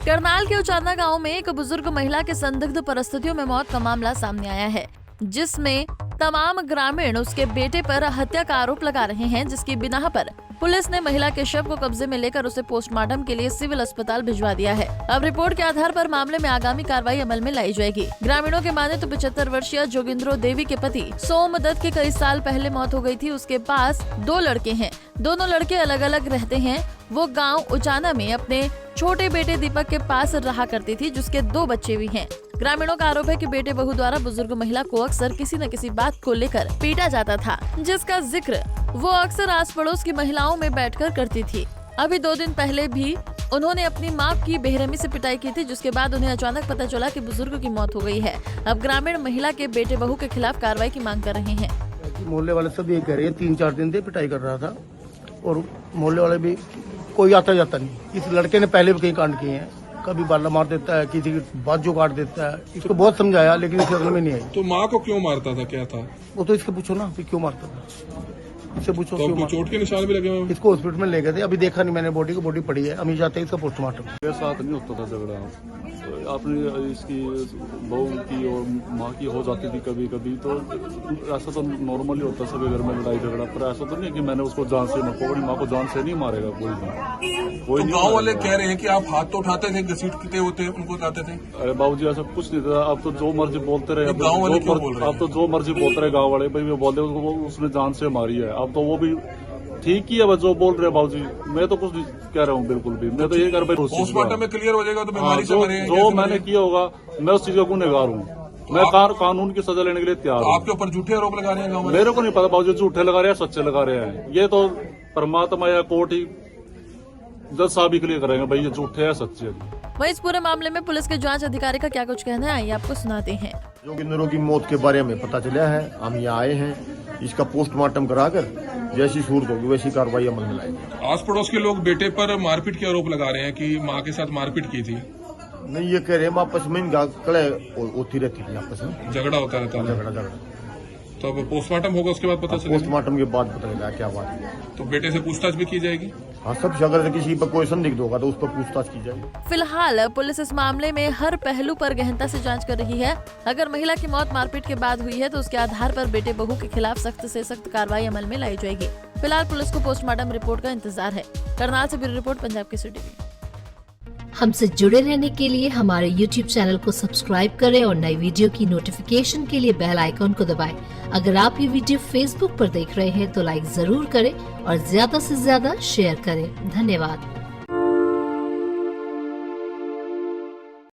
करनाल के उचाना गांव में एक बुजुर्ग महिला के संदिग्ध परिस्थितियों में मौत का मामला सामने आया है, जिसमें तमाम ग्रामीण उसके बेटे पर हत्या का आरोप लगा रहे हैं, जिसकी बिना पर पुलिस ने महिला के शव को कब्जे में लेकर उसे पोस्टमार्टम के लिए सिविल अस्पताल भिजवा दिया है। अब रिपोर्ट के आधार पर मामले में आगामी कार्रवाई अमल में लाई जाएगी। ग्रामीणों के माने तो 75 वर्षीय जोगिंद्रो देवी के पति सोम दत्त की कई साल पहले मौत हो गई थी। उसके पास 2 लड़के हैं, दोनों लड़के अलग अलग रहते हैं। वो गाँव उचाना में अपने छोटे बेटे दीपक के पास रहा करती थी, जिसके 2 बच्चे भी हैं। ग्रामीणों का आरोप है कि बेटे बहू द्वारा बुजुर्ग महिला को अक्सर किसी न किसी बात को लेकर पीटा जाता था, जिसका जिक्र वो अक्सर आस पड़ोस की महिलाओं में बैठकर करती थी। अभी 2 दिन पहले भी उन्होंने अपनी मां की बेरहमी से पिटाई की थी, जिसके बाद उन्हें अचानक पता चला कि बुजुर्ग की मौत हो गई है। अब ग्रामीण महिला के बेटे बहू के खिलाफ कार्रवाई की मांग कर रहे हैं। मोहल्ले वाले सब ये कह रहे हैं 3-4 दिन से पिटाई कर रहा था और मोहल्ले वाले भी कोई आता जाता नहीं। इस लड़के ने पहले भी कई कांड किए हैं, कभी बाला मार देता है, किसी की बाजू काट देता है। इसको बहुत समझाया लेकिन इसके अकल में नहीं आई। तो माँ को क्यों मारता था, क्या था वो तो इसके पूछो ना, क्यों मारता था, इससे पूछो। तो आपको चोट के निशान भी लगे हुए? इसको हॉस्पिटल में ले गए थे, अभी देखा नहीं मैंने बॉडी को, बॉडी पड़ी है, अभी जाते हैं इसका पोस्टमार्टम। मेरे साथ नहीं होता था झगड़ा, तो आपने इसकी बहू की और माँ की हो जाती थी कभी कभी, तो ऐसा तो नॉर्मली होता है सभी घर में लड़ाई झगड़ा, पर ऐसा तो नहीं कि मैंने उसको जान से, अपनी माँ को जान से नहीं मारेगा कोई नहीं। तो गाँव वाले कह रहे हैं कि आप हाथ तो उठाते थे, घसीटते होते उनको उठाते थे? अरे बाबूजी ऐसा कुछ नहीं था, आप तो जो मर्जी बोलते रहे, गाँव वाले क्यों बोल रहे हैं? आप तो जो मर्जी बोलते रहे गाँव वाले, भाई वो बोलते उसने जान से मारी है। अब तो वो भी ठीक ही है, बस जो बोल रहे हैं बाबूजी, मैं तो कुछ नहीं कह रहा हूँ बिल्कुल भी। मैं तो ये कर पोस्टमार्टम में क्लियर हो जाएगा तो बीमारी से मरे। जो मैंने किया होगा मैं उस चीज का गुनहगार हूँ, मैं कानून की सजा लेने के लिए तैयार हूँ। आपके ऊपर झूठे आरोप लगा रहे हैं गाँव वाले? मेरे को नहीं पता बाबूजी झूठे लगा रहे हैं सच्चे लगा रहे हैं, ये तो परमात्मा या कोर्ट ही जज साहब ही क्लियर करेंगे भाई ये झूठे है सच्चे है। वहीं इस पूरे मामले में पुलिस के जांच अधिकारी का क्या कुछ कहना है, आइए आपको सुनाते हैं। जोगिंद्रो की मौत के बारे में पता चला है, हम यहाँ आए हैं, इसका पोस्टमार्टम कराकर जैसी सूरत होगी वैसी कार्रवाई अमल में लाएंगे। आस पड़ोस के लोग बेटे पर मारपीट के आरोप लगा रहे हैं कि माँ के साथ मारपीट की थी। नहीं, ये कह रहे हैं आपस में कड़े होती रहती थी, आपस में झगड़ा होता रहता था। झगड़ा तो अब पोस्टमार्टम होगा उसके बाद पता चलेगा। पोस्टमार्टम के बाद पता चलेगा क्या बात है। तो बेटे से पूछताछ भी की जाएगी? हाँ, सब अगर किसी पर कोई संदिग्ध होगा तो उस पर पूछताछ की जाएगी। फिलहाल पुलिस इस मामले में हर पहलू पर गहनता से जांच कर रही है। अगर महिला की मौत मारपीट के बाद हुई है तो उसके आधार पर बेटे बहू के खिलाफ सख्त से सख्त कार्रवाई अमल में लाई जाएगी। फिलहाल पुलिस को पोस्टमार्टम रिपोर्ट का इंतजार है। करनाल से bureau report, Punjab Kesari TV. हमसे जुड़े रहने के लिए हमारे YouTube चैनल को सब्सक्राइब करें और नई वीडियो की नोटिफिकेशन के लिए बेल आइकॉन को दबाएं। अगर आप ये वीडियो Facebook पर देख रहे हैं तो लाइक जरूर करें और ज्यादा से ज्यादा शेयर करें। धन्यवाद।